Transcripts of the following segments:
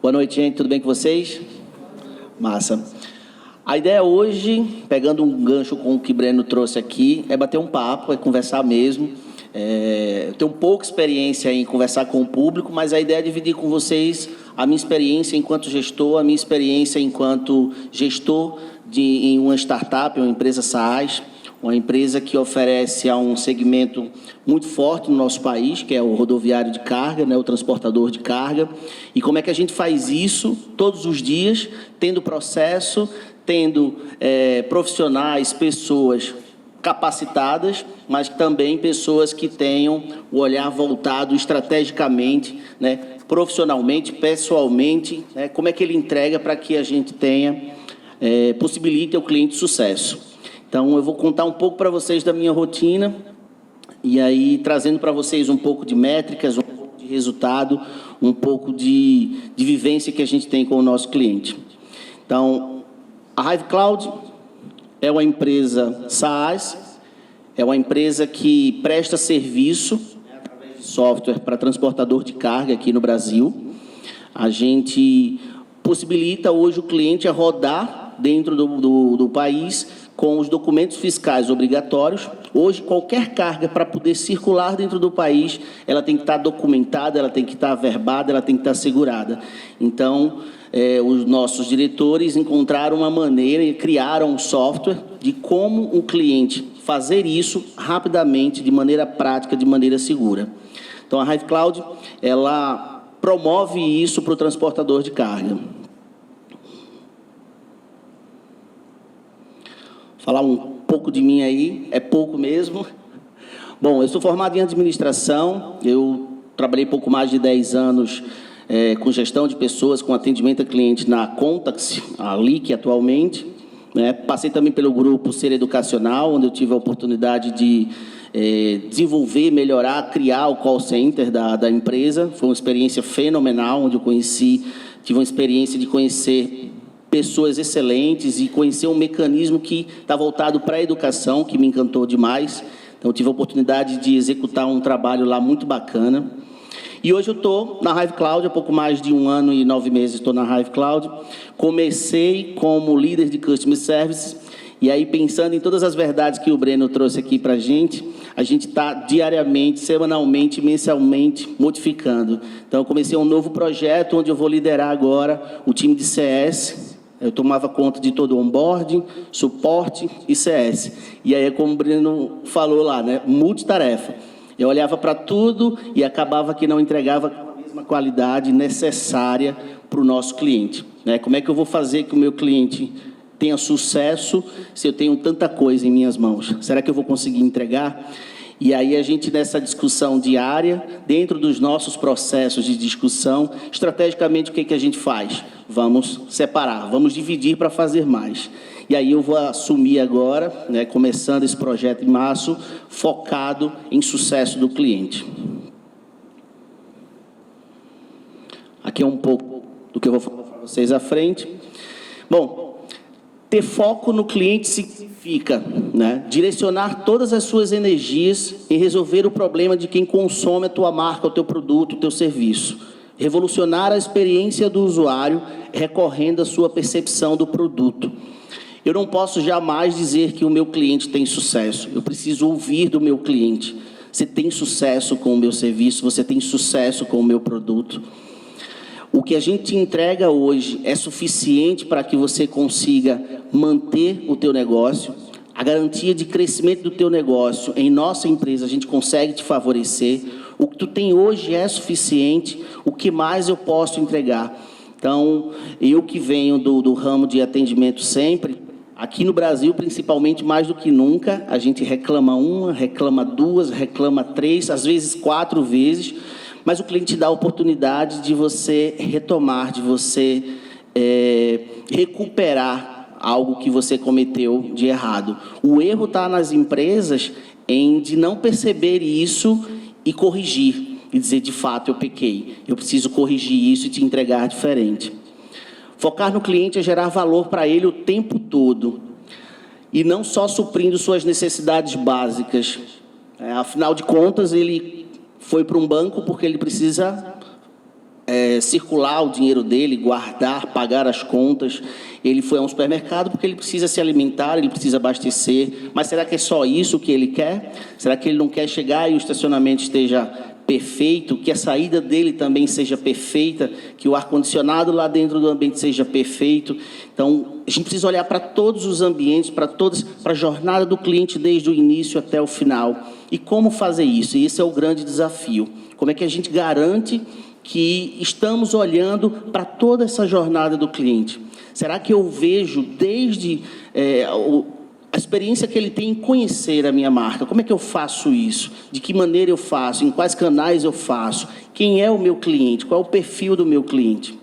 Boa noite, gente. Tudo bem com vocês? Massa. A ideia hoje, pegando um gancho com o que o Breno trouxe aqui, é bater um papo, é conversar mesmo. Eu tenho pouca experiência em conversar com o público, mas a ideia é dividir com vocês a minha experiência enquanto gestor, a minha experiência enquanto gestor em uma startup, uma empresa SaaS, uma empresa que oferece a um segmento muito forte no nosso país, que é o rodoviário de carga, né, o transportador de carga, e como é que a gente faz isso todos os dias, tendo processo, tendo profissionais, pessoas capacitadas, mas também pessoas que tenham o olhar voltado estrategicamente, né, profissionalmente, pessoalmente, né, como é que ele entrega para que a gente tenha, possibilite ao cliente sucesso. Então, eu vou contar um pouco para vocês da minha rotina e aí trazendo para vocês um pouco de métricas, um pouco de resultado, um pouco de vivência que a gente tem com o nosso cliente. Então, a Hive Cloud é uma empresa SaaS, é uma empresa que presta serviço através de software para transportador de carga aqui no Brasil. A gente possibilita hoje o cliente a rodar dentro do país com os documentos fiscais obrigatórios. Hoje, qualquer carga, para poder circular dentro do país, ela tem que estar documentada, ela tem que estar averbada, ela tem que estar segurada. Então, os nossos diretores encontraram uma maneira e criaram um software de como o cliente fazer isso rapidamente, de maneira prática, de maneira segura. Então, a Hive Cloud, ela promove isso para o transportador de carga. Falar um pouco de mim aí, é pouco mesmo. Bom, eu sou formado em administração, eu trabalhei pouco mais de 10 anos com gestão de pessoas, com atendimento a cliente na Contax, a LIC atualmente. Né? Passei também pelo grupo Ser Educacional, onde eu tive a oportunidade de desenvolver, melhorar, criar o call center da empresa. Foi uma experiência fenomenal, onde eu tive uma experiência de conhecer pessoas excelentes e conhecer um mecanismo que está voltado para a educação, que me encantou demais. Então, eu tive a oportunidade de executar um trabalho lá muito bacana. E hoje eu estou na Hive Cloud, há pouco mais de 1 ano e 9 meses estou na Hive Cloud. Comecei como líder de Customer Service, e aí pensando em todas as verdades que o Breno trouxe aqui para a gente está diariamente, semanalmente, mensalmente modificando. Então, eu comecei um novo projeto, onde eu vou liderar agora o time de CS. Eu tomava conta de todo o onboarding, suporte e CS. E aí, como o Breno falou lá, né, multitarefa. Eu olhava para tudo e acabava que não entregava com a mesma qualidade necessária para o nosso cliente. Né? Como é que eu vou fazer que o meu cliente tenha sucesso se eu tenho tanta coisa em minhas mãos? Será que eu vou conseguir entregar? E aí a gente, nessa discussão diária, dentro dos nossos processos de discussão, estrategicamente o que a gente faz? Vamos separar, vamos dividir para fazer mais. E aí eu vou assumir agora, né, começando esse projeto em março, focado em sucesso do cliente. Aqui é um pouco do que eu vou falar para vocês à frente. Bom, ter foco no cliente significa, né, direcionar todas as suas energias em resolver o problema de quem consome a tua marca, o teu produto, o teu serviço. Revolucionar a experiência do usuário, recorrendo à sua percepção do produto. Eu não posso jamais dizer que o meu cliente tem sucesso. Eu preciso ouvir do meu cliente. Você tem sucesso com o meu serviço? Você tem sucesso com o meu produto? O que a gente entrega hoje é suficiente para que você consiga manter o teu negócio? A garantia de crescimento do teu negócio em nossa empresa, a gente consegue te favorecer. O que tu tem hoje é suficiente? O que mais eu posso entregar? Então, eu que venho do ramo de atendimento sempre, aqui no Brasil, principalmente, mais do que nunca, a gente reclama 1, reclama 2, reclama 3, às vezes 4 vezes, mas o cliente dá a oportunidade de você retomar, de você recuperar algo que você cometeu de errado. O erro está nas empresas de não perceber isso e corrigir, e dizer, de fato, eu pequei, eu preciso corrigir isso e te entregar diferente. Focar no cliente é gerar valor para ele o tempo todo, e não só suprindo suas necessidades básicas. Afinal de contas, ele foi para um banco porque ele precisa circular o dinheiro dele, guardar, pagar as contas. Ele foi a um supermercado porque ele precisa se alimentar, ele precisa abastecer. Mas será que é só isso que ele quer? Será que ele não quer chegar e o estacionamento esteja perfeito, que a saída dele também seja perfeita, que o ar-condicionado lá dentro do ambiente seja perfeito? Então, a gente precisa olhar para todos os ambientes, para a jornada do cliente desde o início até o final. E como fazer isso? E esse é o grande desafio. Como é que a gente garante que estamos olhando para toda essa jornada do cliente? Será que eu vejo desde a experiência que ele tem em conhecer a minha marca? Como é que eu faço isso? De que maneira eu faço? Em quais canais eu faço? Quem é o meu cliente? Qual é o perfil do meu cliente?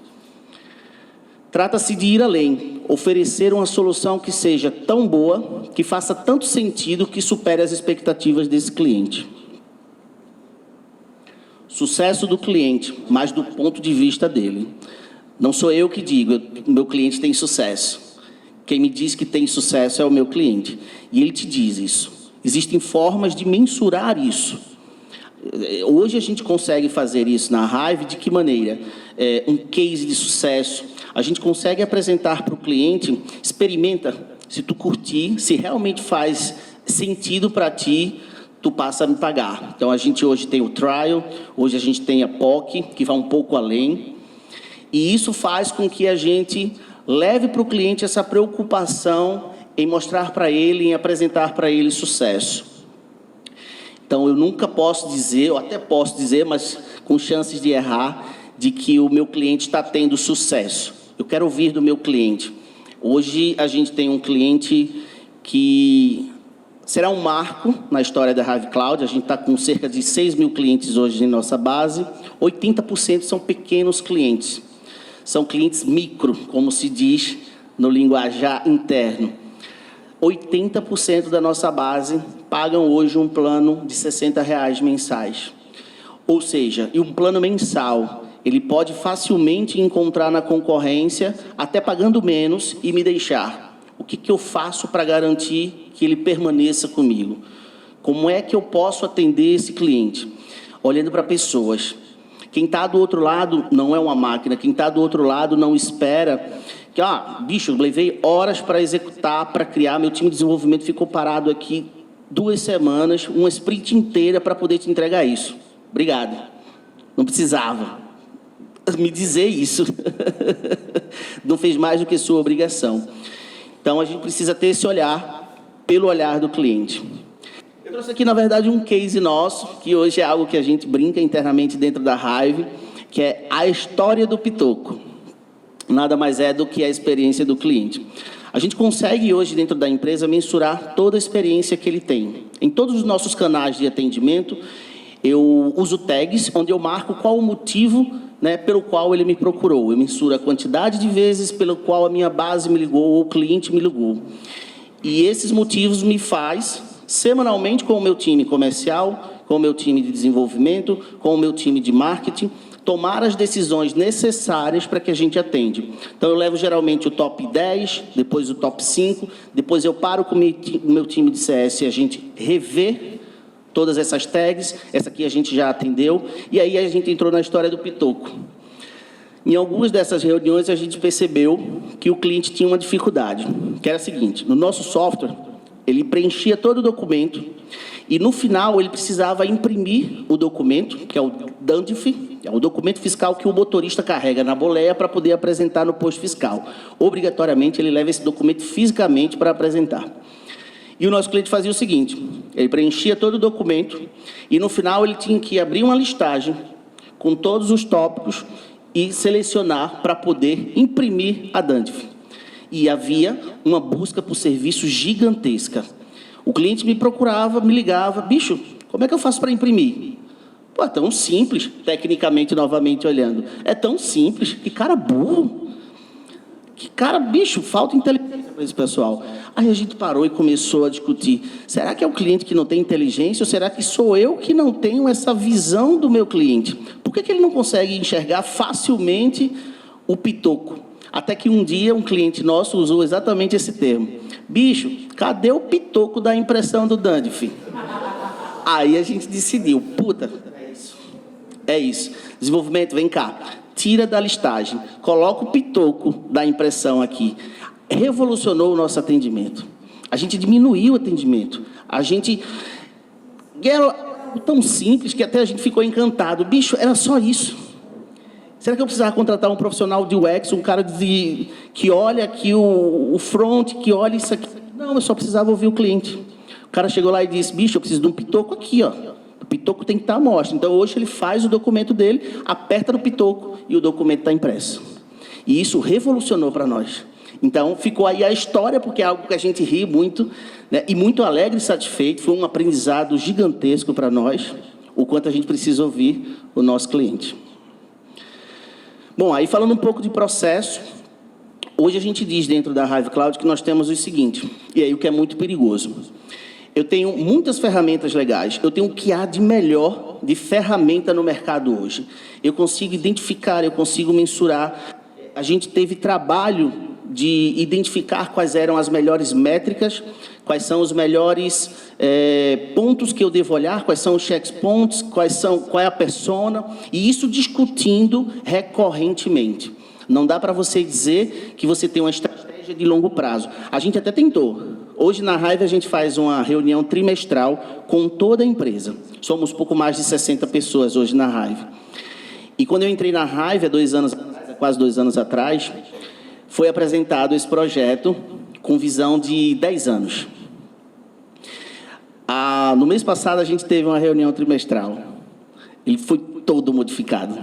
Trata-se de ir além, oferecer uma solução que seja tão boa, que faça tanto sentido, que supere as expectativas desse cliente. Sucesso do cliente, mas do ponto de vista dele. Não sou eu que digo, o meu cliente tem sucesso. Quem me diz que tem sucesso é o meu cliente. E ele te diz isso. Existem formas de mensurar isso. Hoje a gente consegue fazer isso na Hive de que maneira? Um case de sucesso. A gente consegue apresentar para o cliente, experimenta, se tu curtir, se realmente faz sentido para ti, tu passa a me pagar. Então, a gente hoje tem o trial, hoje a gente tem a POC, que vai um pouco além. E isso faz com que a gente leve para o cliente essa preocupação em mostrar para ele, em apresentar para ele sucesso. Então, eu nunca posso dizer, ou até posso dizer, mas com chances de errar, de que o meu cliente está tendo sucesso. Eu quero ouvir do meu cliente. Hoje, a gente tem um cliente que será um marco na história da Hive Cloud. A gente está com cerca de 6 mil clientes hoje em nossa base. 80% são pequenos clientes. São clientes micro, como se diz no linguajar interno. 80% da nossa base pagam hoje um plano de R$60 mensais. Ou seja, e um plano mensal, ele pode facilmente encontrar na concorrência, até pagando menos, e me deixar. O que eu faço para garantir que ele permaneça comigo? Como é que eu posso atender esse cliente? Olhando para pessoas. Quem está do outro lado não é uma máquina. Quem está do outro lado não espera que, bicho, levei horas para executar, para criar. Meu time de desenvolvimento ficou parado aqui 2 semanas, uma sprint inteira para poder te entregar isso. Obrigado. Não precisava me dizer isso. Não fez mais do que sua obrigação. Então, a gente precisa ter esse olhar, pelo olhar do cliente. Eu trouxe aqui, na verdade, um case nosso, que hoje é algo que a gente brinca internamente dentro da Hive, que é a história do Pitoco. Nada mais é do que a experiência do cliente. A gente consegue hoje, dentro da empresa, mensurar toda a experiência que ele tem. Em todos os nossos canais de atendimento, eu uso tags, onde eu marco qual o motivo, pelo qual ele me procurou. Eu mensuro a quantidade de vezes pelo qual a minha base me ligou ou o cliente me ligou. E esses motivos me faz, semanalmente, com o meu time comercial, com o meu time de desenvolvimento, com o meu time de marketing, tomar as decisões necessárias para que a gente atende. Então, eu levo geralmente o top 10, depois o top 5, depois eu paro com o meu time de CS e a gente revê todas essas tags. Essa aqui a gente já atendeu, e aí a gente entrou na história do Pitoco. Em algumas dessas reuniões, a gente percebeu que o cliente tinha uma dificuldade, que era a seguinte: no nosso software, ele preenchia todo o documento, e no final ele precisava imprimir o documento, que é o DANDIF, é o documento fiscal que o motorista carrega na boleia para poder apresentar no posto fiscal. Obrigatoriamente, ele leva esse documento fisicamente para apresentar. E o nosso cliente fazia o seguinte: ele preenchia todo o documento e, no final, ele tinha que abrir uma listagem com todos os tópicos e selecionar para poder imprimir a DANDIF. E havia uma busca por serviço gigantesca. O cliente me procurava, me ligava: bicho, como é que eu faço para imprimir? Pô, é tão simples, tecnicamente, novamente olhando. É tão simples, que cara burro. Que cara, bicho, falta inteligência para esse pessoal. Aí a gente parou e começou a discutir. Será que é o cliente que não tem inteligência ou será que sou eu que não tenho essa visão do meu cliente? Por que ele não consegue enxergar facilmente o Pitoco? Até que um dia um cliente nosso usou exatamente esse termo: bicho, cadê o Pitoco da impressão do DANDIF? Aí a gente decidiu: puta, é isso. Desenvolvimento, vem cá. tira da listagem, coloca o pitoco da impressão aqui. Revolucionou o nosso atendimento. A gente diminuiu o atendimento. A gente... Era tão simples que até a gente ficou encantado. Bicho, era só isso. Será que eu precisava contratar um profissional de UX, um cara que olha aqui o front, que olha isso aqui? Não, eu só precisava ouvir o cliente. O cara chegou lá e disse, bicho, eu preciso de um pitoco aqui, ó. O pitoco tem que estar à mostra. Então, hoje, ele faz o documento dele, aperta no pitoco e o documento está impresso. E isso revolucionou para nós. Então, ficou aí a história, porque é algo que a gente ri muito, né? E muito alegre e satisfeito. Foi um aprendizado gigantesco para nós, o quanto a gente precisa ouvir o nosso cliente. Bom, aí falando um pouco de processo, hoje a gente diz dentro da Hive Cloud que nós temos o seguinte, e aí o que é muito perigoso. Eu tenho muitas ferramentas legais, eu tenho o que há de melhor de ferramenta no mercado hoje. Eu consigo identificar, eu consigo mensurar. A gente teve trabalho de identificar quais eram as melhores métricas, quais são os melhores pontos que eu devo olhar, quais são os checkpoints, qual é a persona, e isso discutindo recorrentemente. Não dá para você dizer que você tem uma estratégia de longo prazo. A gente até tentou. Hoje, na Hive, a gente faz uma reunião trimestral com toda a empresa. Somos pouco mais de 60 pessoas hoje na Hive. E quando eu entrei na Hive, quase 2 anos atrás, foi apresentado esse projeto com visão de 10 anos. No mês passado, a gente teve uma reunião trimestral. Ele foi todo modificado.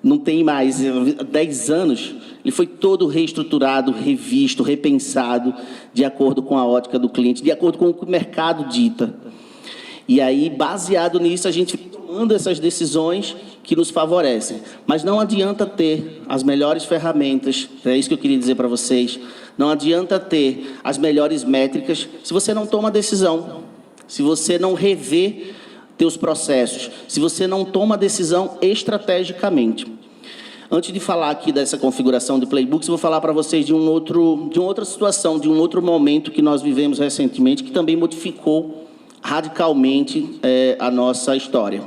Não tem mais 10 anos, ele foi todo reestruturado, revisto, repensado, de acordo com a ótica do cliente, de acordo com o que o mercado dita. E aí, baseado nisso, a gente vem tomando essas decisões que nos favorecem. Mas não adianta ter as melhores ferramentas, é isso que eu queria dizer para vocês, não adianta ter as melhores métricas se você não toma decisão, se você não revê teus processos, se você não toma decisão estrategicamente. Antes de falar aqui dessa configuração de playbooks, eu vou falar para vocês de uma outra situação, de um outro momento que nós vivemos recentemente, que também modificou radicalmente a nossa história.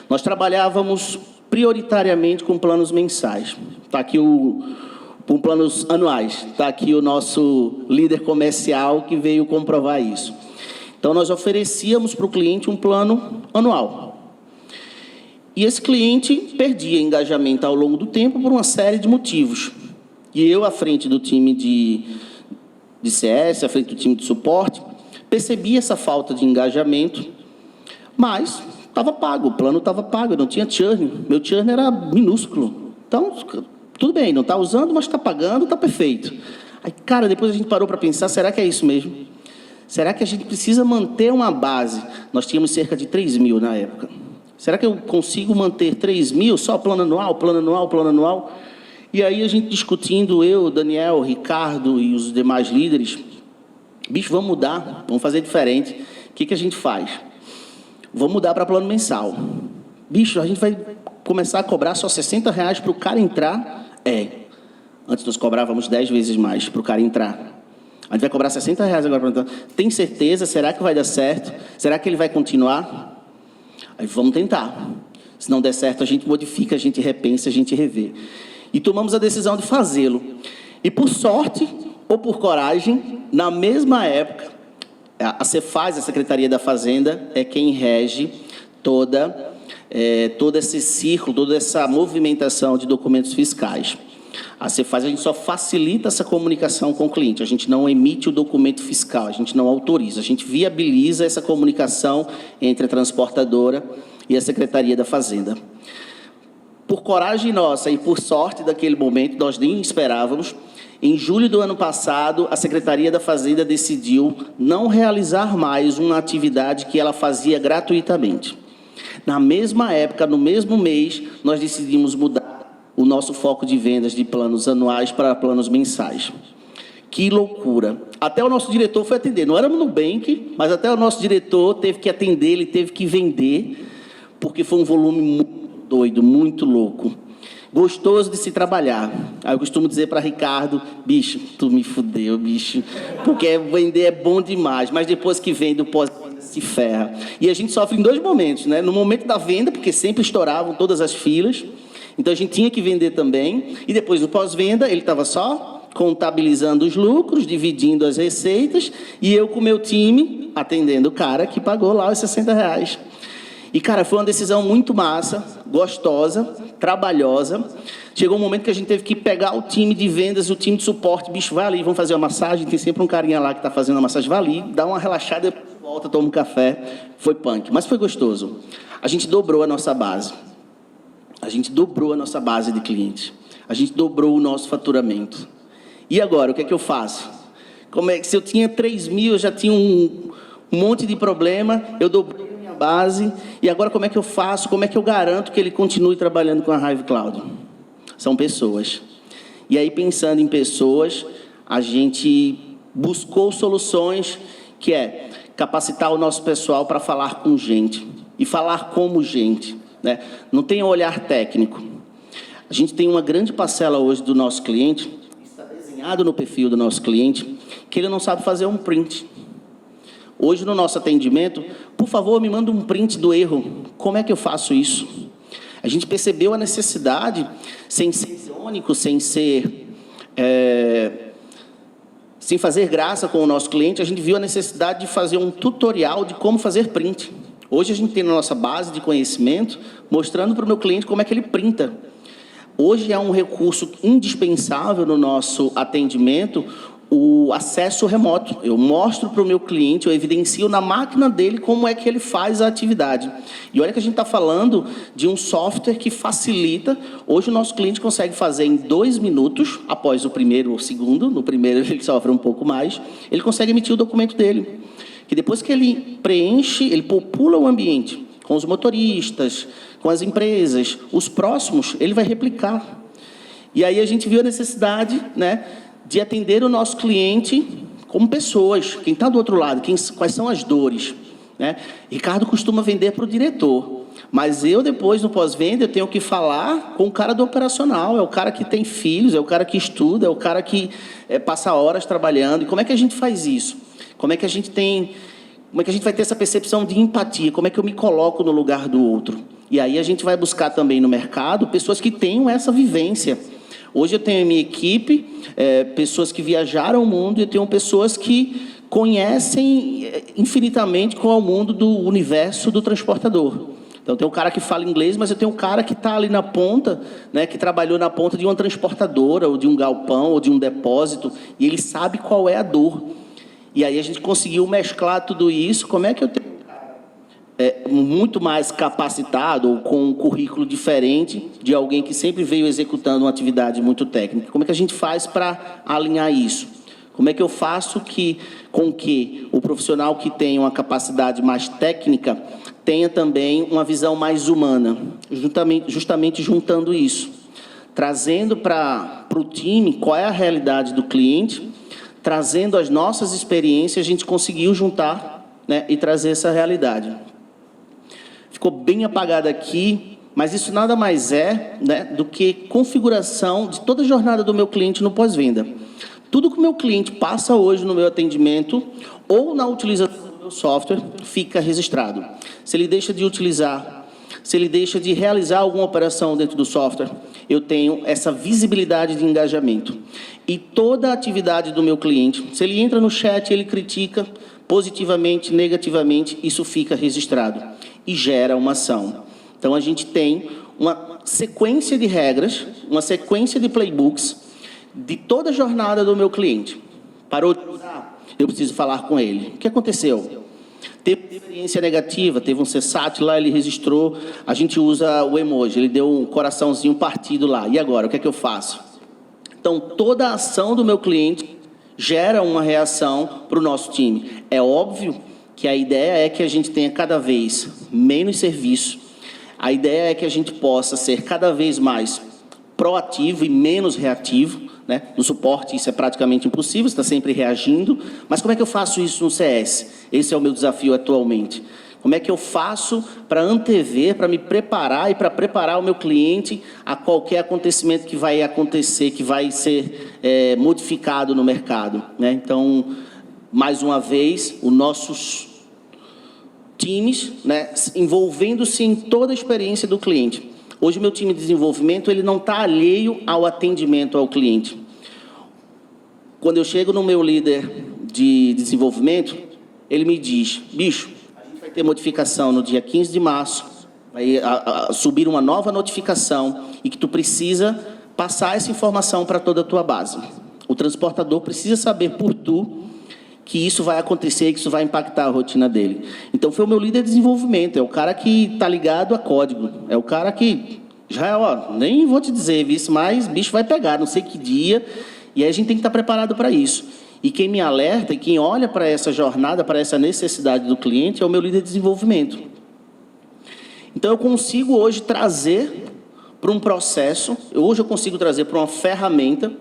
Nós trabalhávamos prioritariamente com planos mensais. Está aqui com planos anuais. Está aqui o nosso líder comercial que veio comprovar isso. Então, nós oferecíamos para o cliente um plano anual. E esse cliente perdia engajamento ao longo do tempo por uma série de motivos. E eu, à frente do time de CS, à frente do time de suporte, percebi essa falta de engajamento, mas estava pago, o plano estava pago, eu não tinha churn, meu churn era minúsculo. Então, tudo bem, não está usando, mas está pagando, está perfeito. Aí, cara, depois a gente parou para pensar, será que é isso mesmo? Será que a gente precisa manter uma base? Nós tínhamos cerca de 3 mil na época. Será que eu consigo manter 3 mil, só plano anual, plano anual, plano anual? E aí a gente discutindo, eu, Daniel, Ricardo e os demais líderes, bicho, vamos mudar, vamos fazer diferente. O que a gente faz? Vamos mudar para plano mensal. Bicho, a gente vai começar a cobrar só R$60 para o cara entrar? Antes nós cobrávamos 10 vezes mais para o cara entrar. A gente vai cobrar R$60 agora para entrar. Tem certeza? Será que vai dar certo? Será que ele vai continuar? Aí vamos tentar. Se não der certo, a gente modifica, a gente repensa, a gente revê. E tomamos a decisão de fazê-lo. E por sorte, ou por coragem, na mesma época, a Cefaz, a Secretaria da Fazenda, é quem rege todo esse círculo, toda essa movimentação de documentos fiscais. A Cefaz, a gente só facilita essa comunicação com o cliente, a gente não emite o documento fiscal, a gente não autoriza, a gente viabiliza essa comunicação entre a transportadora e a Secretaria da Fazenda. Por coragem nossa e por sorte daquele momento, nós nem esperávamos, em julho do ano passado, a Secretaria da Fazenda decidiu não realizar mais uma atividade que ela fazia gratuitamente. Na mesma época, no mesmo mês, nós decidimos mudar o nosso foco de vendas de planos anuais para planos mensais. Que loucura! Até o nosso diretor foi atender. Não era no Nubank, mas até o nosso diretor teve que atender, ele teve que vender, porque foi um volume muito doido, muito louco. Gostoso de se trabalhar. Aí eu costumo dizer para Ricardo, bicho, tu me fudeu, bicho, porque vender é bom demais, mas depois que vende o pós se ferra. E a gente sofre em 2 momentos, né? No momento da venda, porque sempre estouravam todas as filas, Então, a gente tinha que vender também. E depois, no pós-venda, ele estava só contabilizando os lucros, dividindo as receitas, e eu com o meu time atendendo o cara que pagou lá os R$60. E, cara, foi uma decisão muito massa, gostosa, trabalhosa. Chegou um momento que a gente teve que pegar o time de vendas, o time de suporte, bicho, vai ali, vamos fazer uma massagem, tem sempre um carinha lá que está fazendo a massagem, vai ali, dá uma relaxada, volta, toma um café. Foi punk, mas foi gostoso. A gente dobrou a nossa base. A gente dobrou a nossa base de clientes. A gente dobrou o nosso faturamento. E agora, o que é que eu faço? Como é que, se eu tinha 3 mil, eu já tinha um monte de problema, eu dobrei a minha base, e agora como é que eu faço? Como é que eu garanto que ele continue trabalhando com a Hive Cloud? São pessoas. E aí, pensando em pessoas, a gente buscou soluções que é capacitar o nosso pessoal para falar com gente, e falar como gente, né? Não tem um olhar técnico. A gente tem uma grande parcela hoje do nosso cliente, está desenhado no perfil do nosso cliente, que ele não sabe fazer um print. Hoje, no nosso atendimento, por favor, me manda um print do erro. Como é que eu faço isso? A gente percebeu a necessidade, sem ser irônico, sem fazer graça com o nosso cliente, a gente viu a necessidade de fazer um tutorial de como fazer print. Hoje a gente tem na nossa base de conhecimento, mostrando para o meu cliente como é que ele printa. Hoje é um recurso indispensável no nosso atendimento, o acesso remoto. Eu mostro para o meu cliente, eu evidencio na máquina dele como é que ele faz a atividade. E olha que a gente está falando de um software que facilita. Hoje o nosso cliente consegue fazer em 2 minutos, após o primeiro ou segundo, no primeiro ele sofre um pouco mais, ele consegue emitir o documento dele. Que depois que ele preenche, ele popula o ambiente com os motoristas, com as empresas, os próximos, ele vai replicar. E aí a gente viu a necessidade, né, de atender o nosso cliente como pessoas, quem está do outro lado, quais são as dores, né? Ricardo costuma vender para o diretor, mas eu depois, no pós-venda, eu tenho que falar com o cara do operacional, é o cara que tem filhos, é o cara que estuda, é o cara que passa horas trabalhando. E como é que a gente faz isso? Como é que a gente vai ter essa percepção de empatia? Como é que eu me coloco no lugar do outro? E aí a gente vai buscar também no mercado pessoas que tenham essa vivência. Hoje eu tenho a minha equipe, pessoas que viajaram o mundo, e eu tenho pessoas que conhecem infinitamente qual é o mundo do universo do transportador. Então, tem um cara que fala inglês, mas eu tenho um cara que está ali na ponta, né, que trabalhou na ponta de uma transportadora, ou de um galpão, ou de um depósito, e ele sabe qual é a dor. E aí a gente conseguiu mesclar tudo isso. Como é que eu tenho muito mais capacitado, ou com um currículo diferente de alguém que sempre veio executando uma atividade muito técnica? Como é que a gente faz para alinhar isso? Como é que eu faço com que o profissional que tem uma capacidade mais técnica tenha também uma visão mais humana, justamente juntando isso, trazendo para o time qual é a realidade do cliente, trazendo as nossas experiências, a gente conseguiu juntar, né, e trazer essa realidade. Ficou bem apagado aqui, mas isso nada mais é, né, do que configuração de toda a jornada do meu cliente no pós-venda. Tudo que o meu cliente passa hoje no meu atendimento ou na utilização do meu software fica registrado. Se ele deixa de utilizar, se ele deixa de realizar alguma operação dentro do software, eu tenho essa visibilidade de engajamento. E toda a atividade do meu cliente, se ele entra no chat, ele critica positivamente, negativamente, isso fica registrado e gera uma ação. Então, a gente tem uma sequência de regras, uma sequência de playbooks de toda a jornada do meu cliente. Parou de usar? Eu preciso falar com ele. O que aconteceu? Teve experiência negativa, teve um CSAT lá, ele registrou, a gente usa o emoji, ele deu um coraçãozinho partido lá. E agora, o que é que eu faço? Então, toda a ação do meu cliente gera uma reação para o nosso time. É óbvio que a ideia é que a gente tenha cada vez menos serviço. A ideia é que a gente possa ser cada vez mais proativo e menos reativo, né? No suporte isso é praticamente impossível, você está sempre reagindo. Mas como é que eu faço isso no CS? Esse é o meu desafio atualmente. Como é que eu faço para antever, para me preparar e para preparar o meu cliente a qualquer acontecimento que vai acontecer, que vai ser modificado no mercado, né? Então, mais uma vez, os nossos times, né, envolvendo-se em toda a experiência do cliente. Hoje, o meu time de desenvolvimento ele não está alheio ao atendimento ao cliente. Quando eu chego no meu líder de desenvolvimento, ele me diz, bicho, a gente vai ter modificação no dia 15 de março, vai subir uma nova notificação e que tu precisa passar essa informação para toda a tua base. O transportador precisa saber por tu que isso vai acontecer, que isso vai impactar a rotina dele. Então, foi o meu líder de desenvolvimento, é o cara que está ligado a código, é o cara que já, nem vou te dizer isso, mas bicho vai pegar, não sei que dia, e aí a gente tem que estar preparado para isso. E quem me alerta e quem olha para essa jornada, para essa necessidade do cliente, é o meu líder de desenvolvimento. Então, eu consigo hoje trazer para um processo, hoje eu consigo trazer para uma ferramenta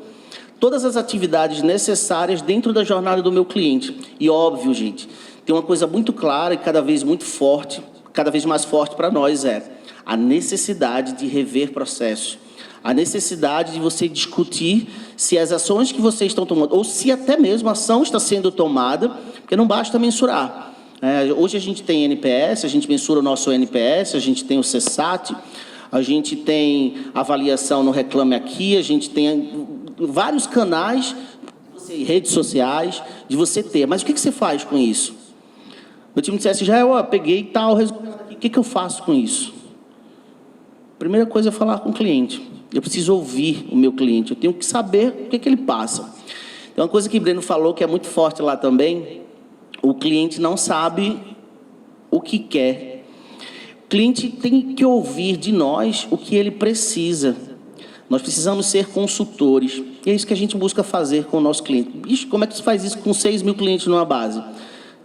todas as atividades necessárias dentro da jornada do meu cliente. E óbvio, gente, tem uma coisa muito clara e cada vez muito forte, cada vez mais forte para nós é a necessidade de rever processos. A necessidade de você discutir se as ações que vocês estão tomando, ou se até mesmo a ação está sendo tomada, porque não basta mensurar. Hoje a gente tem NPS, a gente mensura o nosso NPS, a gente tem o CSAT, a gente tem avaliação no Reclame Aqui, a gente tem vários canais, redes sociais, de você ter. Mas o que você faz com isso? Meu time dissesse, já eu peguei tal resultado aqui, o que eu faço com isso? Primeira coisa é falar com o cliente. Eu preciso ouvir o meu cliente, eu tenho que saber o que ele passa. Tem uma coisa que o Breno falou que é muito forte lá também, o cliente não sabe o que quer. O cliente tem que ouvir de nós o que ele precisa. Nós precisamos ser consultores. E é isso que a gente busca fazer com o nosso cliente. Bicho, como é que você faz isso com 6 mil clientes numa base?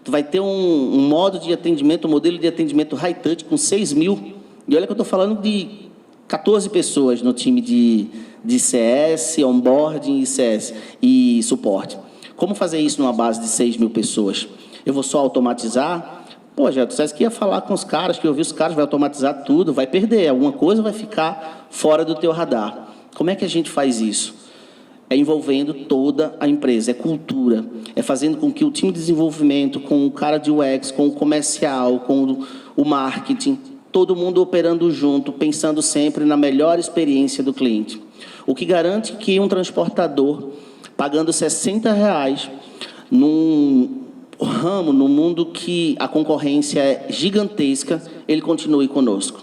Tu vai ter um modo de atendimento, um modelo de atendimento high touch com 6 mil. E olha que eu estou falando de 14 pessoas no time de CS, onboarding e CS e suporte. Como fazer isso numa base de 6 mil pessoas? Eu vou só automatizar? Pô, já, tu disseste que ia falar com os caras, que ouvir os caras, vai automatizar tudo, vai perder. Alguma coisa vai ficar fora do teu radar. Como é que a gente faz isso? É envolvendo toda a empresa, é cultura. É fazendo com que o time de desenvolvimento, com o cara de UX, com o comercial, com o marketing, todo mundo operando junto, pensando sempre na melhor experiência do cliente. O que garante que um transportador, pagando R$60, num ramo, no mundo que a concorrência é gigantesca, ele continue conosco.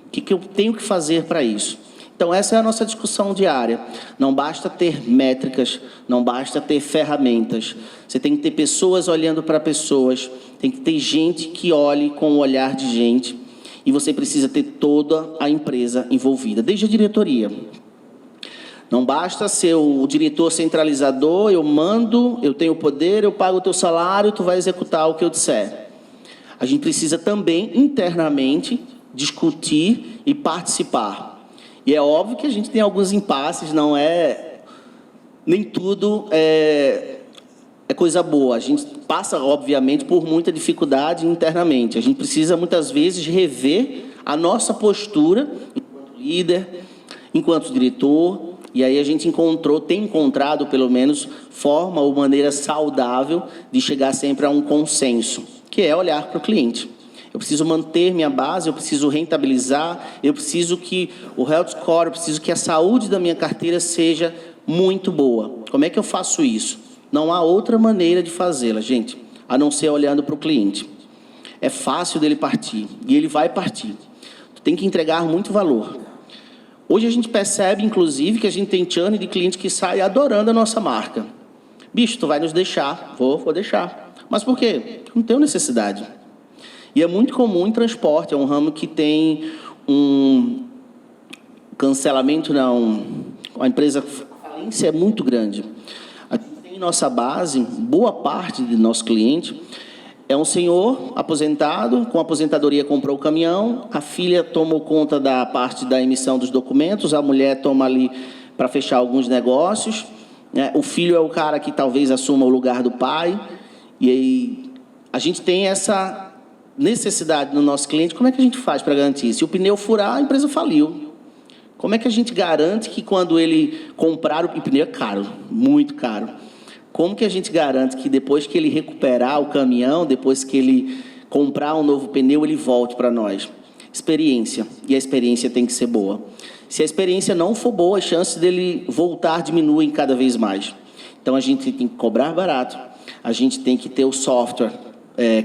O que eu tenho que fazer para isso? Então, essa é a nossa discussão diária. Não basta ter métricas, não basta ter ferramentas. Você tem que ter pessoas olhando para pessoas, tem que ter gente que olhe com o olhar de gente, e você precisa ter toda a empresa envolvida, desde a diretoria. Não basta ser o diretor centralizador, eu mando, eu tenho poder, eu pago o teu salário, tu vai executar o que eu disser. A gente precisa também, internamente, discutir e participar. E é óbvio que a gente tem alguns impasses, não é... Nem tudo é coisa boa. A gente passa, obviamente, por muita dificuldade internamente. A gente precisa, muitas vezes, rever a nossa postura enquanto líder, enquanto diretor. E aí a gente tem encontrado, pelo menos, forma ou maneira saudável de chegar sempre a um consenso, que é olhar para o cliente. Eu preciso manter minha base, eu preciso rentabilizar, eu preciso que o health score, eu preciso que a saúde da minha carteira seja muito boa. Como é que eu faço isso? Não há outra maneira de fazê-la, gente, a não ser olhando para o cliente. É fácil dele partir, e ele vai partir. Tu tem que entregar muito valor. Hoje a gente percebe, inclusive, que a gente tem churn de cliente que sai adorando a nossa marca. Bicho, tu vai nos deixar? Vou deixar. Mas por quê? Não tenho necessidade. E é muito comum em transporte, é um ramo que tem um cancelamento, a empresa falência é muito grande. A gente tem em nossa base, boa parte do nosso cliente é um senhor aposentado, com aposentadoria comprou o caminhão, a filha tomou conta da parte da emissão dos documentos, a mulher toma ali para fechar alguns negócios, né? O filho é o cara que talvez assuma o lugar do pai, e aí a gente tem essa necessidade no nosso cliente. Como é que a gente faz para garantir? Se o pneu furar, a empresa faliu. Como é que a gente garante que quando ele comprar, o pneu é caro, muito caro. Como que a gente garante que depois que ele recuperar o caminhão, depois que ele comprar um novo pneu, ele volte para nós? experiência, e a experiência tem que ser boa. Se a experiência não for boa, as chances dele voltar diminuem cada vez mais. Então, a gente tem que cobrar barato, a gente tem que ter o software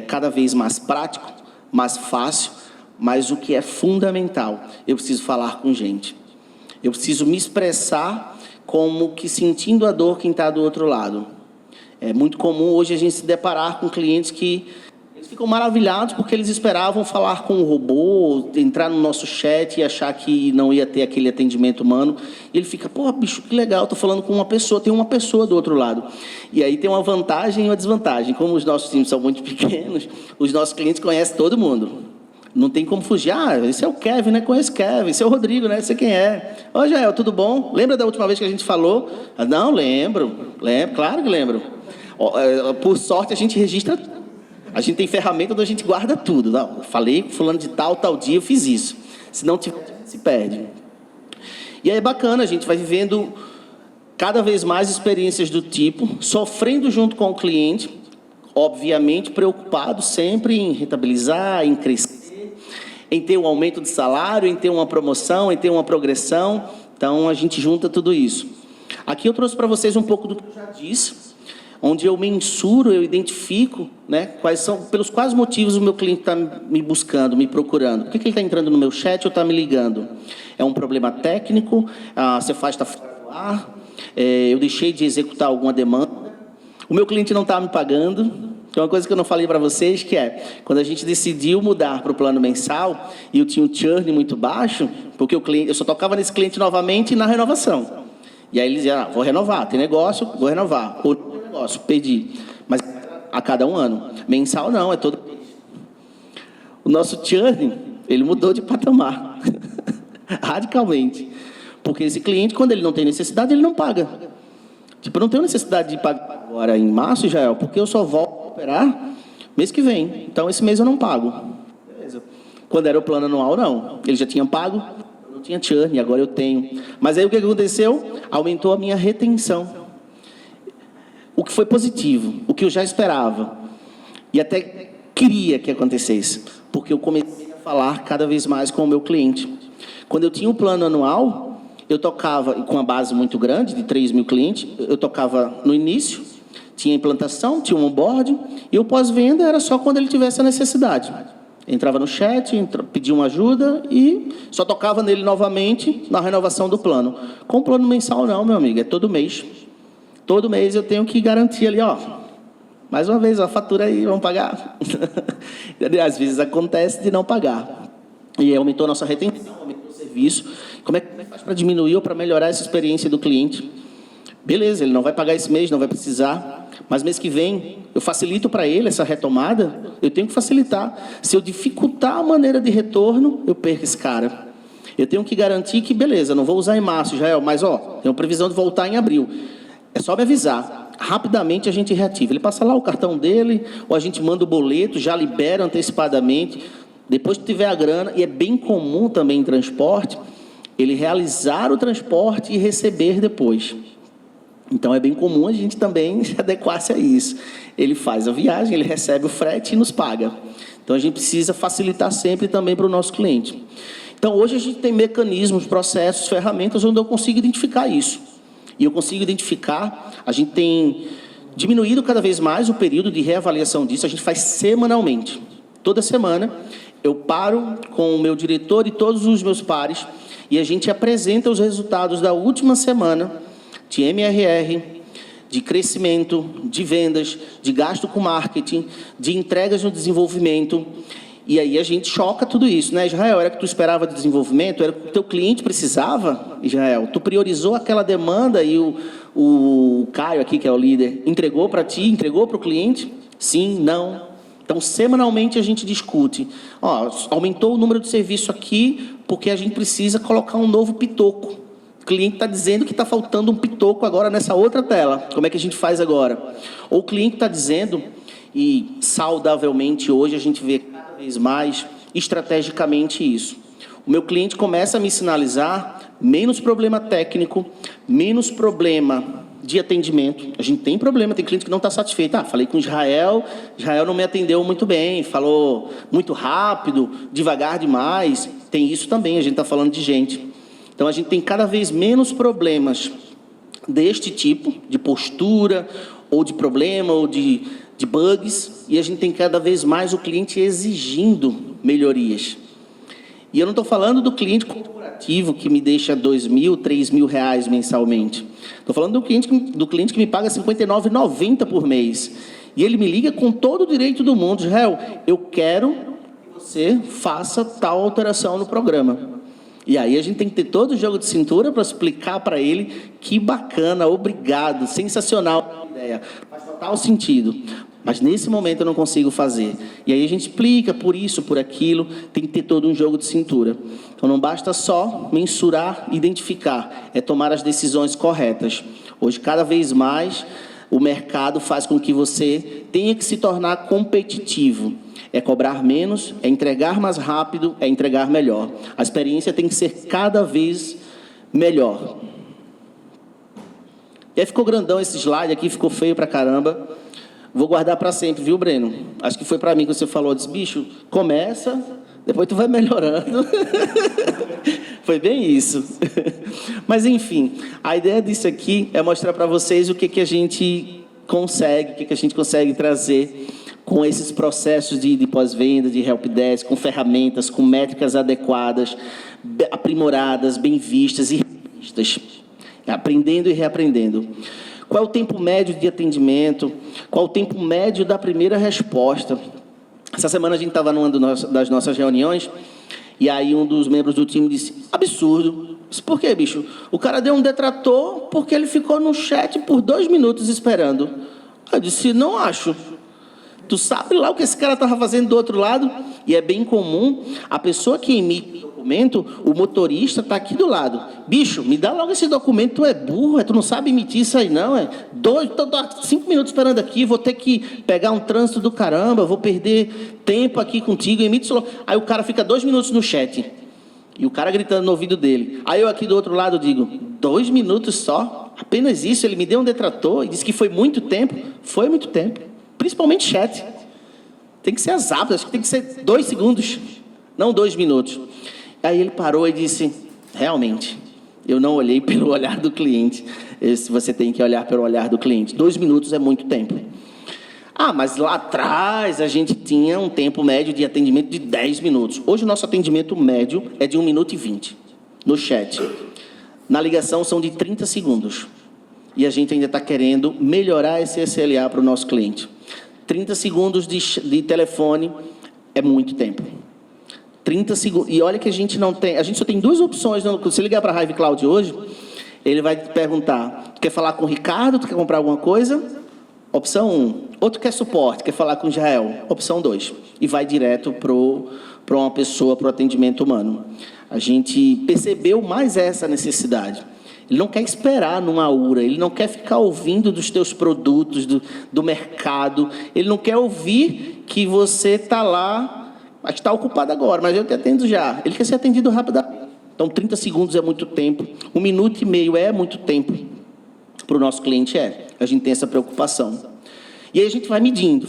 cada vez mais prático, mais fácil, mas o que é fundamental, eu preciso falar com gente. Eu preciso me expressar como que sentindo a dor quem está do outro lado. É muito comum hoje a gente se deparar com clientes que eles ficam maravilhados porque eles esperavam falar com um robô, entrar no nosso chat e achar que não ia ter aquele atendimento humano. E ele fica, pô, bicho, que legal, estou falando com uma pessoa, tem uma pessoa do outro lado. E aí tem uma vantagem e uma desvantagem. Como os nossos times são muito pequenos, os nossos clientes conhecem todo mundo. Não tem como fugir. Ah, esse é o Kevin, né? Conheço o Kevin. Esse é o Rodrigo, né? Sei quem é. Ô, Jael, tudo bom? Lembra da última vez que a gente falou? Ah, não, lembro. Claro que lembro. Por sorte, a gente registra. A gente tem ferramenta onde a gente guarda tudo. Não, falei com fulano de tal dia, eu fiz isso. Se não tiver, a gente se perde. E aí é bacana, a gente vai vivendo cada vez mais experiências do tipo, sofrendo junto com o cliente, obviamente preocupado sempre em rentabilizar, em crescer, em ter um aumento de salário, em ter uma promoção, em ter uma progressão. Então, a gente junta tudo isso. Aqui eu trouxe para vocês um pouco do que eu já disse, onde eu mensuro, eu identifico, né, pelos quais motivos o meu cliente está me buscando, me procurando. Por que ele está entrando no meu chat ou está me ligando? É um problema técnico? A Cefaz está fora do ar? Eu deixei de executar alguma demanda? O meu cliente não está me pagando? Tem uma coisa que eu não falei para vocês, que é, quando a gente decidiu mudar para o plano mensal, e eu tinha um churn muito baixo, porque eu só tocava nesse cliente novamente na renovação. E aí eles diziam, vou renovar, tem negócio, vou renovar. Ou não tem negócio, perdi. Mas a cada um ano. Mensal não, é todo mês. O nosso churn, ele mudou de patamar. Radicalmente. Porque esse cliente, quando ele não tem necessidade, ele não paga. Tipo, eu não tenho necessidade de pagar agora em março, Jael, porque eu só volto a operar mês que vem. Então, esse mês eu não pago. Beleza. Quando era o plano anual, não. Ele já tinha pago, eu não tinha churn, agora eu tenho. Mas aí o que aconteceu? Aumentou a minha retenção. O que foi positivo, o que eu já esperava. E até queria que acontecesse, porque eu comecei a falar cada vez mais com o meu cliente. Quando eu tinha um plano anual, eu tocava, com uma base muito grande, de 3 mil clientes, eu tocava no início, tinha implantação, tinha um onboarding, e o pós-venda era só quando ele tivesse a necessidade. Entrava no chat, pedia uma ajuda e só tocava nele novamente na renovação do plano. Com o plano mensal não, meu amigo, é todo mês. Todo mês eu tenho que garantir ali, ó, mais uma vez, ó, a fatura aí, vamos pagar. Às vezes acontece de não pagar. E aumentou a nossa retenção, aumentou o serviço. Como é que faz para diminuir ou para melhorar essa experiência do cliente? Beleza, ele não vai pagar esse mês, não vai precisar, mas mês que vem eu facilito para ele essa retomada, eu tenho que facilitar. Se eu dificultar a maneira de retorno, eu perco esse cara. Eu tenho que garantir que, beleza, não vou usar em março, Jael, mas, ó, tenho previsão de voltar em abril. É só me avisar. Rapidamente a gente reativa. Ele passa lá o cartão dele, ou a gente manda o boleto, já libera antecipadamente. Depois que tiver a grana, e é bem comum também em transporte, ele realizar o transporte e receber depois. Então, é bem comum a gente também adequar-se a isso. Ele faz a viagem, ele recebe o frete e nos paga. Então, a gente precisa facilitar sempre também para o nosso cliente. Então, hoje a gente tem mecanismos, processos, ferramentas onde eu consigo identificar isso. E eu consigo identificar, a gente tem diminuído cada vez mais o período de reavaliação disso, a gente faz semanalmente. Toda semana, eu paro com o meu diretor e todos os meus pares e a gente apresenta os resultados da última semana de MRR, de crescimento, de vendas, de gasto com marketing, de entregas no desenvolvimento. E aí a gente choca tudo isso, né? Israel, era o que tu esperava de desenvolvimento? Era o que o teu cliente precisava, Israel? Tu priorizou aquela demanda e o Caio aqui, que é o líder, entregou para ti, entregou para o cliente? Sim, não. Então, semanalmente a gente discute. Ó, aumentou o número de serviço aqui porque a gente precisa colocar um novo pitoco. O cliente está dizendo que está faltando um pitoco agora nessa outra tela. Como é que a gente faz agora? Ou o cliente está dizendo, e saudavelmente hoje a gente vê cada vez mais estrategicamente isso. O meu cliente começa a me sinalizar menos problema técnico, menos problema de atendimento. A gente tem problema, tem cliente que não está satisfeito. Falei com Israel não me atendeu muito bem, falou muito rápido, devagar demais. Tem isso também, a gente está falando de gente. Então, a gente tem cada vez menos problemas deste tipo, de postura, ou de problema, ou de bugs, e a gente tem cada vez mais o cliente exigindo melhorias. E eu não estou falando do cliente corporativo que me deixa R$2.000, R$3.000 mensalmente. Estou falando do cliente que me paga R$ 59,90 por mês. E ele me liga com todo o direito do mundo. Israel, eu quero que você faça tal alteração no programa. E aí a gente tem que ter todo o jogo de cintura para explicar para ele que bacana, obrigado, sensacional a ideia. Faz total sentido. Mas nesse momento eu não consigo fazer. E aí a gente explica por isso, por aquilo, tem que ter todo um jogo de cintura. Então não basta só mensurar, identificar, é tomar as decisões corretas. Hoje, cada vez mais, o mercado faz com que você tenha que se tornar competitivo. É cobrar menos, é entregar mais rápido, é entregar melhor. A experiência tem que ser cada vez melhor. E aí ficou grandão esse slide aqui, ficou feio pra caramba. Vou guardar para sempre, viu, Breno? Acho que foi para mim que você falou, disse, bicho, começa, depois tu vai melhorando. Foi bem isso. Mas, enfim, a ideia disso aqui é mostrar para vocês o que a gente consegue, o que a gente consegue trazer com esses processos de pós-venda, de helpdesk, com ferramentas, com métricas adequadas, aprimoradas, bem vistas e revistas, aprendendo e reaprendendo. Qual é o tempo médio de atendimento? Qual é o tempo médio da primeira resposta? Essa semana a gente estava numa das nossas reuniões e aí um dos membros do time disse, absurdo. Disse, por quê, bicho? O cara deu um detrator porque ele ficou no chat por 2 minutos esperando. Eu disse, não acho. Tu sabe lá o que esse cara estava fazendo do outro lado? E é bem comum, a pessoa que emite o documento, o motorista está aqui do lado. Bicho, me dá logo esse documento, tu é burro, tu não sabe emitir isso aí não, Estou 5 minutos esperando aqui, vou ter que pegar um trânsito do caramba, vou perder tempo aqui contigo, emite isso logo. Aí o cara fica 2 minutos no chat, e o cara gritando no ouvido dele. Aí eu aqui do outro lado digo, 2 minutos só? Apenas isso, ele me deu um detrator e disse que foi muito tempo. Foi muito tempo. Principalmente chat. Tem que ser as rápidas, acho que tem que ser 2 segundos, não 2 minutos. Aí ele parou e disse, realmente, eu não olhei pelo olhar do cliente. Você tem que olhar pelo olhar do cliente. 2 minutos é muito tempo. Mas lá atrás a gente tinha um tempo médio de atendimento de 10 minutos. Hoje o nosso atendimento médio é de 1 minuto e 20 no chat. Na ligação são de 30 segundos. E a gente ainda está querendo melhorar esse SLA para o nosso cliente. 30 segundos de telefone é muito tempo. 30 segundos. E olha que a gente não tem... A gente só tem 2 opções. Se você ligar para a Hive Cloud hoje, ele vai te perguntar, tu quer falar com o Ricardo, tu quer comprar alguma coisa? Opção 1. Ou tu quer suporte, quer falar com o Israel? Opção 2. E vai direto para uma pessoa, para o atendimento humano. A gente percebeu mais essa necessidade. Ele não quer esperar numa URA, ele não quer ficar ouvindo dos teus produtos, do mercado, ele não quer ouvir que você está lá, mas está ocupado agora, mas eu te atendo já. Ele quer ser atendido rapidamente. Então, 30 segundos é muito tempo, 1 minuto e meio é muito tempo. Para o nosso cliente a gente tem essa preocupação. E aí a gente vai medindo.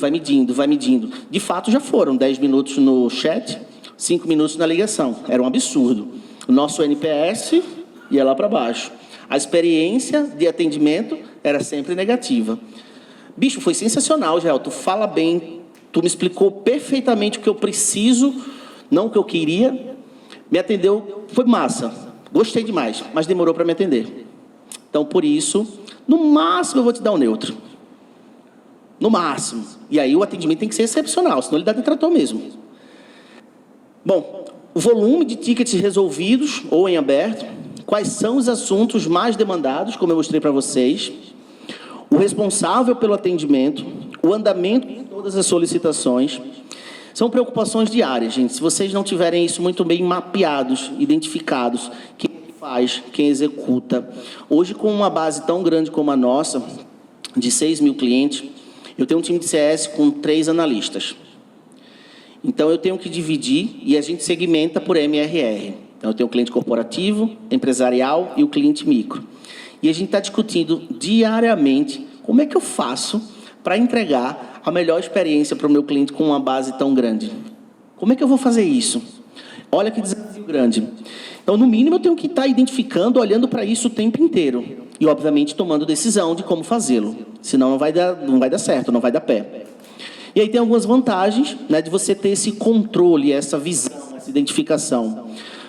De fato, já foram 10 minutos no chat, 5 minutos na ligação. Era um absurdo. O nosso NPS ia lá para baixo. A experiência de atendimento era sempre negativa. Bicho, foi sensacional, Jael. Tu fala bem, tu me explicou perfeitamente o que eu preciso, não o que eu queria. Me atendeu, foi massa. Gostei demais, mas demorou para me atender. Então, por isso, no máximo eu vou te dar um neutro. No máximo. E aí o atendimento tem que ser excepcional, senão ele dá detrator mesmo. Bom, o volume de tickets resolvidos ou em aberto, quais são os assuntos mais demandados, como eu mostrei para vocês, o responsável pelo atendimento, o andamento de todas as solicitações. São preocupações diárias, gente. Se vocês não tiverem isso muito bem mapeados, identificados, quem faz, quem executa. Hoje, com uma base tão grande como a nossa, de 6 mil clientes, eu tenho um time de CS com 3 analistas. Então, eu tenho que dividir e a gente segmenta por MRR. Então, eu tenho o cliente corporativo, empresarial e o cliente micro. E a gente está discutindo diariamente como é que eu faço para entregar a melhor experiência para o meu cliente com uma base tão grande. Como é que eu vou fazer isso? Olha que desafio grande. Então, no mínimo, eu tenho que estar identificando, olhando para isso o tempo inteiro. E, obviamente, tomando decisão de como fazê-lo. Senão não vai dar certo, não vai dar pé. E aí tem algumas vantagens, né, de você ter esse controle, essa visão, essa identificação.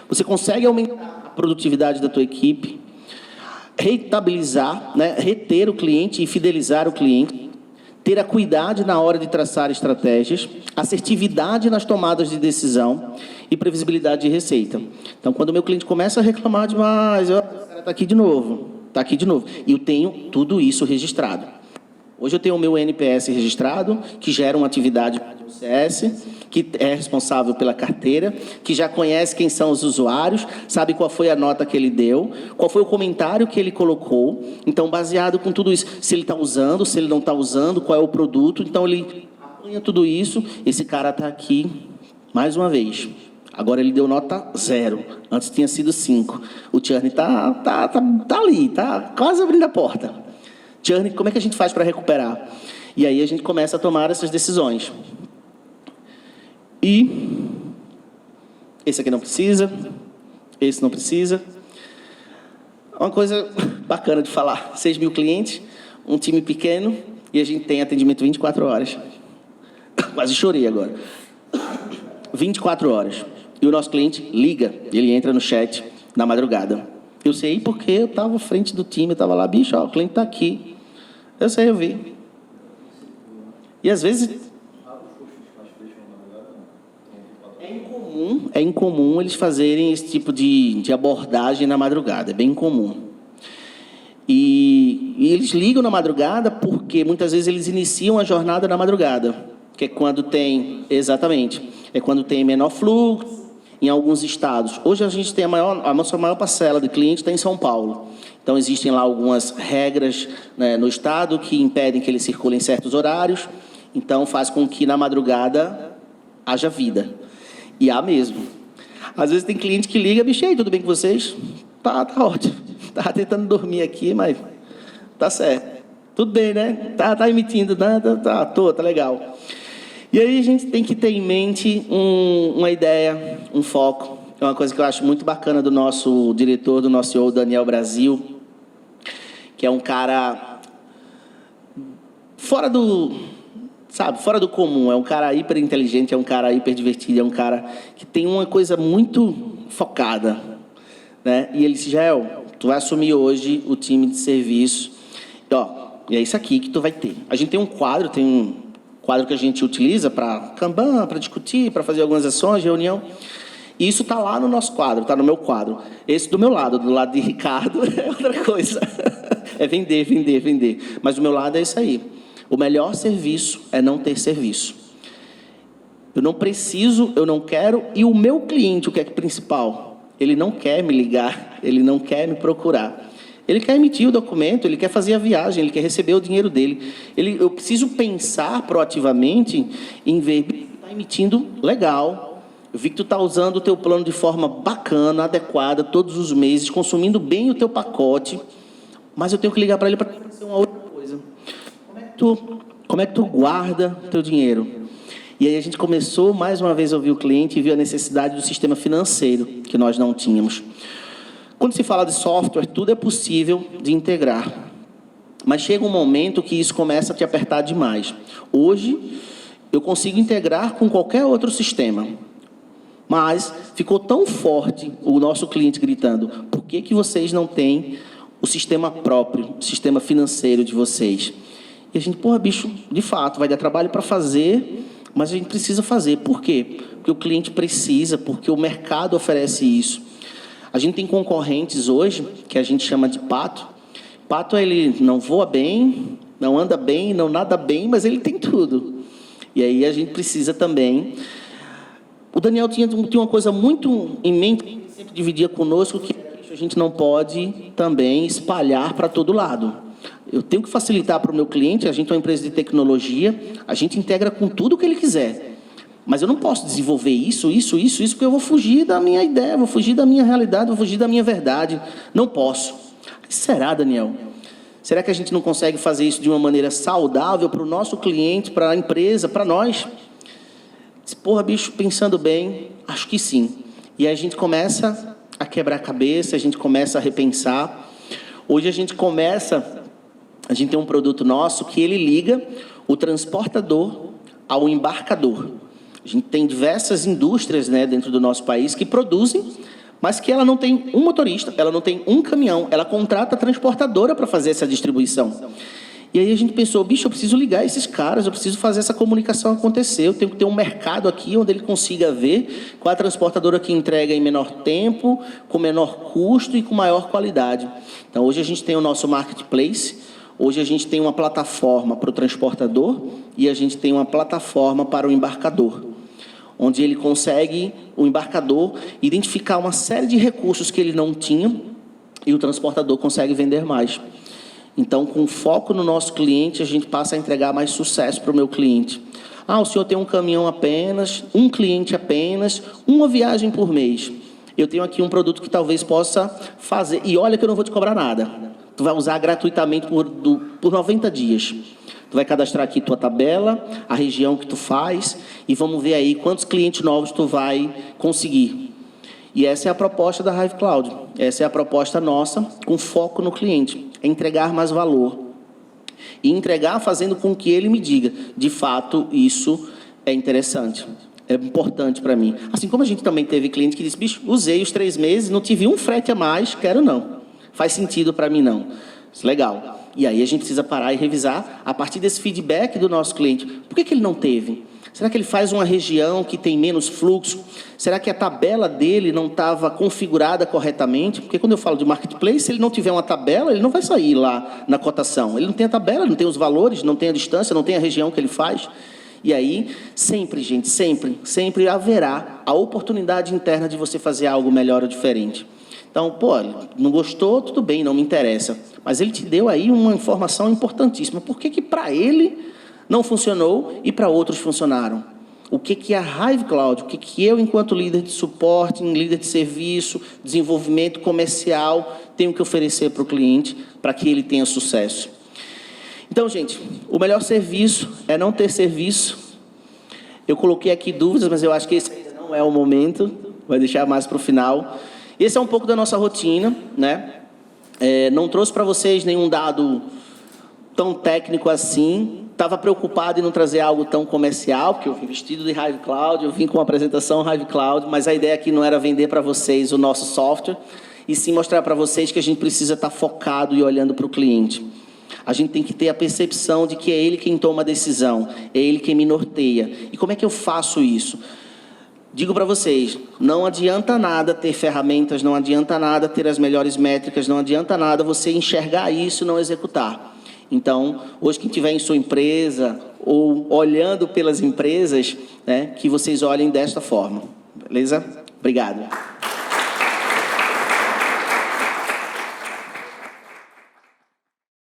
Você consegue aumentar a produtividade da tua equipe, rentabilizar, né, reter o cliente e fidelizar o cliente, ter acuidade na hora de traçar estratégias, assertividade nas tomadas de decisão e previsibilidade de receita. Então, quando o meu cliente começa a reclamar demais, o cara está aqui de novo, e eu tenho tudo isso registrado. Hoje eu tenho o meu NPS registrado, que gera uma atividade no CS, que é responsável pela carteira, que já conhece quem são os usuários, sabe qual foi a nota que ele deu, qual foi o comentário que ele colocou. Então, baseado com tudo isso, se ele está usando, se ele não está usando, qual é o produto. Então, ele apanha tudo isso. Esse cara está aqui, mais uma vez. Agora ele deu nota 0. Antes tinha sido 5. O churn está ali, está quase abrindo a porta. Churn, como é que a gente faz para recuperar? E aí a gente começa a tomar essas decisões. E esse aqui não precisa, esse não precisa. Uma coisa bacana de falar, 6 mil clientes, um time pequeno, e a gente tem atendimento 24 horas. Quase chorei agora. 24 horas. E o nosso cliente liga, ele entra no chat na madrugada. Eu sei porque eu estava à frente do time, eu estava lá, bicho, ó, o cliente está aqui. Eu sei, eu vi. E às vezes... É incomum eles fazerem esse tipo de abordagem na madrugada, é bem incomum. E eles ligam na madrugada porque muitas vezes eles iniciam a jornada na madrugada, que é quando tem, exatamente, é quando tem menor fluxo em alguns estados. Hoje a gente tem a nossa maior parcela de clientes está em São Paulo. Então existem lá algumas regras, né, no estado que impedem que ele circule em certos horários. Então faz com que na madrugada haja vida. E há mesmo. Às vezes tem cliente que liga, bicho, aí, tudo bem com vocês? Tá ótimo. Estava tentando dormir aqui, mas tá certo. Tudo bem, né? Tá emitindo, né? Tá legal. E aí a gente tem que ter em mente uma ideia, um foco. É uma coisa que eu acho muito bacana do nosso diretor, do nosso CEO, Daniel Brasil, que é um cara fora do comum, é um cara hiper inteligente, é um cara hiper divertido, é um cara que tem uma coisa muito focada, né? E ele disse, Jael, tu vai assumir hoje o time de serviço, e é isso aqui que tu vai ter. A gente tem um quadro que a gente utiliza para Kanban, para discutir, para fazer algumas ações, reunião, e isso está lá no nosso quadro, está no meu quadro. Esse do meu lado, do lado de Ricardo, é outra coisa. É vender. Mas do meu lado é isso aí. O melhor serviço é não ter serviço. Eu não preciso, eu não quero, e o meu cliente, o que é principal? Ele não quer me ligar, ele não quer me procurar. Ele quer emitir o documento, ele quer fazer a viagem, ele quer receber o dinheiro dele. Eu preciso pensar proativamente em ver, está emitindo legal, eu vi que tu está usando o teu plano de forma bacana, adequada, todos os meses, consumindo bem o teu pacote, mas eu tenho que ligar para ele para acontecer uma outra coisa. Como é que tu guarda teu dinheiro? E aí a gente começou, mais uma vez, a ouvir o cliente e viu a necessidade do sistema financeiro, que nós não tínhamos. Quando se fala de software, tudo é possível de integrar. Mas chega um momento que isso começa a te apertar demais. Hoje, eu consigo integrar com qualquer outro sistema. Mas ficou tão forte o nosso cliente gritando, por que vocês não têm o sistema próprio, o sistema financeiro de vocês? E a gente, bicho, de fato, vai dar trabalho para fazer, mas a gente precisa fazer. Por quê? Porque o cliente precisa, porque o mercado oferece isso. A gente tem concorrentes hoje, que a gente chama de pato. Pato, ele não voa bem, não anda bem, não nada bem, mas ele tem tudo. E aí a gente precisa também... O Daniel tinha uma coisa muito em mente, que ele sempre dividia conosco, que a gente não pode também espalhar para todo lado. Eu tenho que facilitar para o meu cliente, a gente é uma empresa de tecnologia, a gente integra com tudo o que ele quiser. Mas eu não posso desenvolver isso, porque eu vou fugir da minha ideia, vou fugir da minha realidade, vou fugir da minha verdade. Não posso. Será, Daniel? Será que a gente não consegue fazer isso de uma maneira saudável para o nosso cliente, para a empresa, para nós? Porra, bicho, pensando bem, acho que sim. E aí a gente começa a quebrar a cabeça, a gente começa a repensar. Hoje a gente tem um produto nosso que ele liga o transportador ao embarcador. A gente tem diversas indústrias, né, dentro do nosso país que produzem, mas que ela não tem um motorista, ela não tem um caminhão, ela contrata a transportadora para fazer essa distribuição. E aí a gente pensou, bicho, eu preciso ligar esses caras, eu preciso fazer essa comunicação acontecer, eu tenho que ter um mercado aqui onde ele consiga ver qual a transportadora que entrega em menor tempo, com menor custo e com maior qualidade. Então, hoje a gente tem o nosso marketplace, hoje a gente tem uma plataforma para o transportador e a gente tem uma plataforma para o embarcador, onde ele consegue, o embarcador, identificar uma série de recursos que ele não tinha e o transportador consegue vender mais. Então, com foco no nosso cliente, a gente passa a entregar mais sucesso para o meu cliente. Ah, o senhor tem um caminhão apenas, um cliente apenas, uma viagem por mês. Eu tenho aqui um produto que talvez possa fazer, e olha que eu não vou te cobrar nada. Tu vai usar gratuitamente por 90 dias. Tu vai cadastrar aqui tua tabela, a região que tu faz, e vamos ver aí quantos clientes novos tu vai conseguir. E essa é a proposta da Hive Cloud. Essa é a proposta nossa, com foco no cliente. É entregar mais valor. E entregar fazendo com que ele me diga, de fato, isso é interessante. É importante para mim. Assim como a gente também teve cliente que disse, bicho, usei os 3 meses, não tive um frete a mais, quero não. Faz sentido para mim não. Legal. E aí a gente precisa parar e revisar a partir desse feedback do nosso cliente. Por que ele não teve? Será que ele faz uma região que tem menos fluxo? Será que a tabela dele não estava configurada corretamente? Porque quando eu falo de marketplace, se ele não tiver uma tabela, ele não vai sair lá na cotação. Ele não tem a tabela, não tem os valores, não tem a distância, não tem a região que ele faz. E aí, sempre, gente, sempre haverá a oportunidade interna de você fazer algo melhor ou diferente. Então, pô, não gostou, tudo bem, não me interessa. Mas ele te deu aí uma informação importantíssima. Por que para ele não funcionou e para outros funcionaram? O que é a Hive Cloud? O que eu, enquanto líder de suporte, líder de serviço, desenvolvimento comercial, tenho que oferecer para o cliente para que ele tenha sucesso? Então, gente, o melhor serviço é não ter serviço. Eu coloquei aqui dúvidas, mas eu acho que esse ainda não é o momento. Vou deixar mais para o final. Esse é um pouco da nossa rotina, né? Não trouxe para vocês nenhum dado tão técnico assim. Estava preocupado em não trazer algo tão comercial, porque eu vim vestido de Hive Cloud, eu vim com uma apresentação Hive Cloud, mas a ideia aqui não era vender para vocês o nosso software, e sim mostrar para vocês que a gente precisa estar focado e olhando para o cliente. A gente tem que ter a percepção de que é ele quem toma a decisão, é ele quem me norteia. E como é que eu faço isso? Digo para vocês, não adianta nada ter ferramentas, não adianta nada ter as melhores métricas, não adianta nada você enxergar isso e não executar. Então, hoje quem estiver em sua empresa ou olhando pelas empresas, né, que vocês olhem desta forma. Beleza? Obrigado.